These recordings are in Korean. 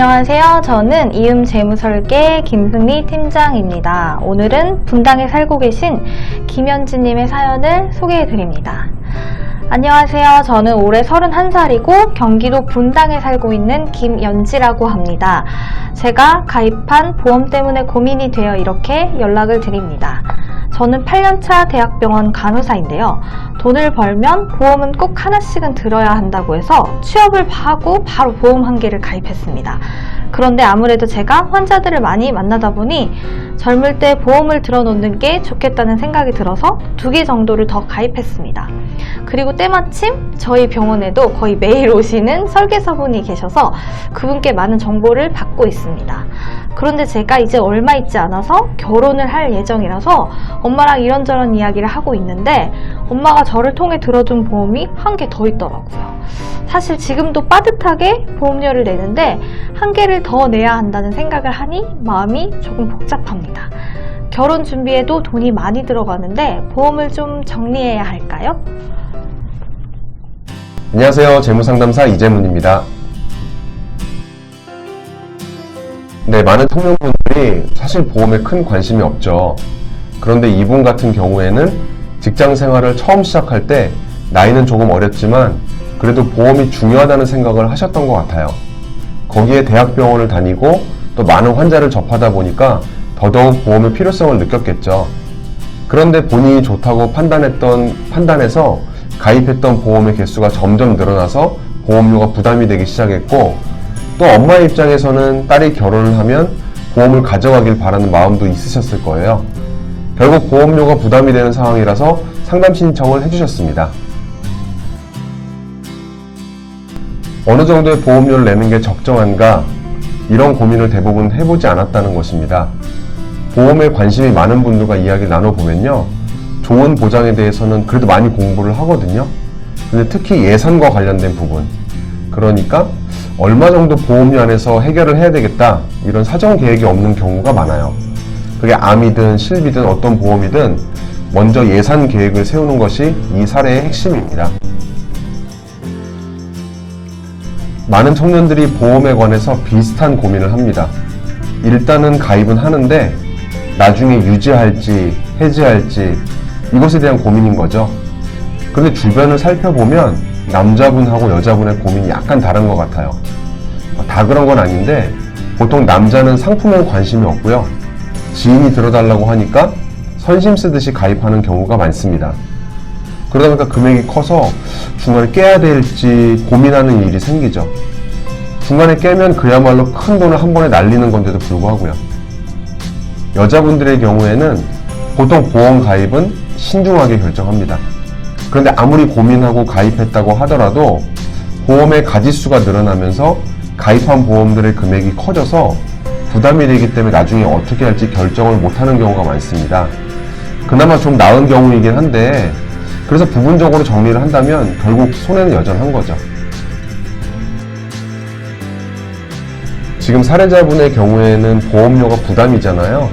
안녕하세요. 저는 이음재무설계 김승리 팀장입니다. 오늘은 분당에 살고 계신 김현지님의 사연을 소개해드립니다. 안녕하세요. 저는 올해 31살이고 경기도 분당에 살고 있는 김연지라고 합니다. 제가 가입한 보험 때문에 고민이 되어 이렇게 연락을 드립니다. 저는 8년차 대학병원 간호사인데요. 돈을 벌면 보험은 꼭 하나씩은 들어야 한다고 해서 취업을 하고 바로 보험 한 개를 가입했습니다. 그런데 아무래도 제가 환자들을 많이 만나다 보니 젊을 때 보험을 들어놓는 게 좋겠다는 생각이 들어서 2개 정도를 더 가입했습니다. 그리고 때마침 저희 병원에도 거의 매일 오시는 설계사분이 계셔서 그분께 많은 정보를 받고 있습니다. 그런데 제가 이제 얼마 있지 않아서 결혼을 할 예정이라서 엄마랑 이런저런 이야기를 하고 있는데 엄마가 저를 통해 들어준 보험이 한 개 더 있더라고요. 사실 지금도 빠듯하게 보험료를 내는데 한 개를 더 내야 한다는 생각을 하니 마음이 조금 복잡합니다. 결혼 준비에도 돈이 많이 들어가는데 보험을 좀 정리해야 할까요? 안녕하세요. 재무상담사 이재문입니다. 네, 많은 청년분들이 사실 보험에 큰 관심이 없죠. 그런데 이분 같은 경우에는 직장 생활을 처음 시작할 때 나이는 조금 어렸지만 그래도 보험이 중요하다는 생각을 하셨던 것 같아요. 거기에 대학병원을 다니고 또 많은 환자를 접하다 보니까 더더욱 보험의 필요성을 느꼈겠죠. 그런데 본인이 좋다고 판단해서 가입했던 보험의 개수가 점점 늘어나서 보험료가 부담이 되기 시작했고, 또 엄마의 입장에서는 딸이 결혼을 하면 보험을 가져가길 바라는 마음도 있으셨을 거예요. 결국 보험료가 부담이 되는 상황이라서 상담 신청을 해주셨습니다. 어느 정도의 보험료를 내는 게 적정한가? 이런 고민을 대부분 해보지 않았다는 것입니다. 보험에 관심이 많은 분들과 이야기를 나눠보면요, 좋은 보장에 대해서는 그래도 많이 공부를 하거든요. 근데 특히 예산과 관련된 부분, 그러니까 얼마 정도 보험료 안에서 해결을 해야 되겠다, 이런 사정 계획이 없는 경우가 많아요. 그게 암이든 실비든 어떤 보험이든 먼저 예산 계획을 세우는 것이 이 사례의 핵심입니다. 많은 청년들이 보험에 관해서 비슷한 고민을 합니다. 일단은 가입은 하는데 나중에 유지할지 해지할지 이것에 대한 고민인 거죠. 그런데 주변을 살펴보면 남자분하고 여자분의 고민이 약간 다른 것 같아요. 다 그런 건 아닌데 보통 남자는 상품에 관심이 없고요, 지인이 들어달라고 하니까 선심 쓰듯이 가입하는 경우가 많습니다. 그러다 보니까 금액이 커서 중간에 깨야 될지 고민하는 일이 생기죠. 중간에 깨면 그야말로 큰 돈을 한 번에 날리는 건데도 불구하고요. 여자분들의 경우에는 보통 보험 가입은 신중하게 결정합니다. 그런데 아무리 고민하고 가입했다고 하더라도 보험의 가지수가 늘어나면서 가입한 보험들의 금액이 커져서 부담이 되기 때문에 나중에 어떻게 할지 결정을 못하는 경우가 많습니다. 그나마 좀 나은 경우이긴 한데, 그래서 부분적으로 정리를 한다면 결국 손해는 여전한 거죠. 지금 사례자분의 경우에는 보험료가 부담이잖아요.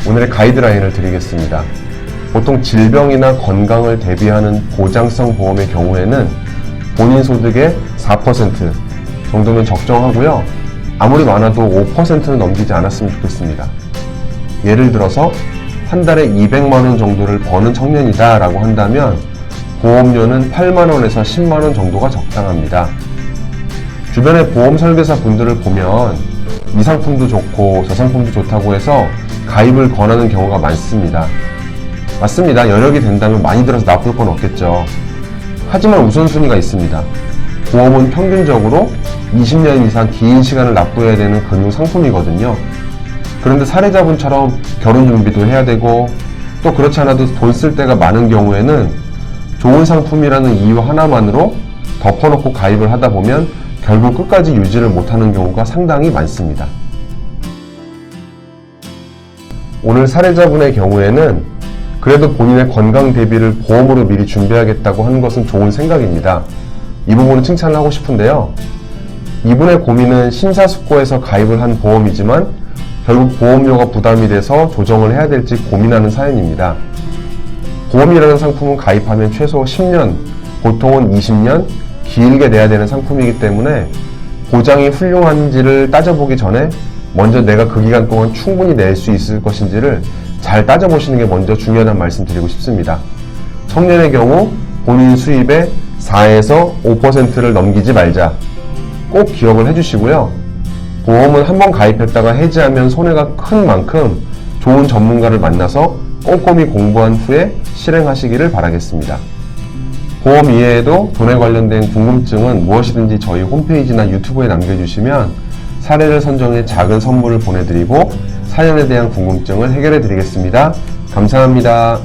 오늘의 가이드라인을 드리겠습니다. 보통 질병이나 건강을 대비하는 보장성 보험의 경우에는 본인 소득의 4% 정도면 적정하고요. 아무리 많아도 5%는 넘기지 않았으면 좋겠습니다. 예를 들어서 한 달에 200만원 정도를 버는 청년이다 라고 한다면 보험료는 8만원에서 10만원 정도가 적당합니다. 주변의 보험 설계사 분들을 보면 이 상품도 좋고 저 상품도 좋다고 해서 가입을 권하는 경우가 많습니다. 맞습니다. 여력이 된다면 많이 들어서 나쁠 건 없겠죠. 하지만 우선순위가 있습니다. 보험은 평균적으로 20년 이상 긴 시간을 납부해야 되는 금융 상품이거든요. 그런데 사례자분처럼 결혼 준비도 해야 되고 또 그렇지 않아도 돈 쓸 때가 많은 경우에는 좋은 상품이라는 이유 하나만으로 덮어놓고 가입을 하다 보면 결국 끝까지 유지를 못하는 경우가 상당히 많습니다. 오늘 사례자분의 경우에는 그래도 본인의 건강 대비를 보험으로 미리 준비하겠다고 하는 것은 좋은 생각입니다. 이 부분은 칭찬을 하고 싶은데요. 이분의 고민은 심사숙고해서 가입을 한 보험이지만 결국 보험료가 부담이 돼서 조정을 해야 될지 고민하는 사연입니다. 보험이라는 상품은 가입하면 최소 10년, 보통은 20년, 길게 내야 되는 상품이기 때문에 보장이 훌륭한지를 따져보기 전에 먼저 내가 그 기간 동안 충분히 낼 수 있을 것인지를 잘 따져보시는 게 먼저 중요하다는 말씀 드리고 싶습니다. 청년의 경우 본인 수입의 4에서 5%를 넘기지 말자. 꼭 기억을 해주시고요. 보험은 한번 가입했다가 해지하면 손해가 큰 만큼 좋은 전문가를 만나서 꼼꼼히 공부한 후에 실행하시기를 바라겠습니다. 보험 이외에도 돈에 관련된 궁금증은 무엇이든지 저희 홈페이지나 유튜브에 남겨주시면 사례를 선정해 작은 선물을 보내드리고 사연에 대한 궁금증을 해결해 드리겠습니다. 감사합니다.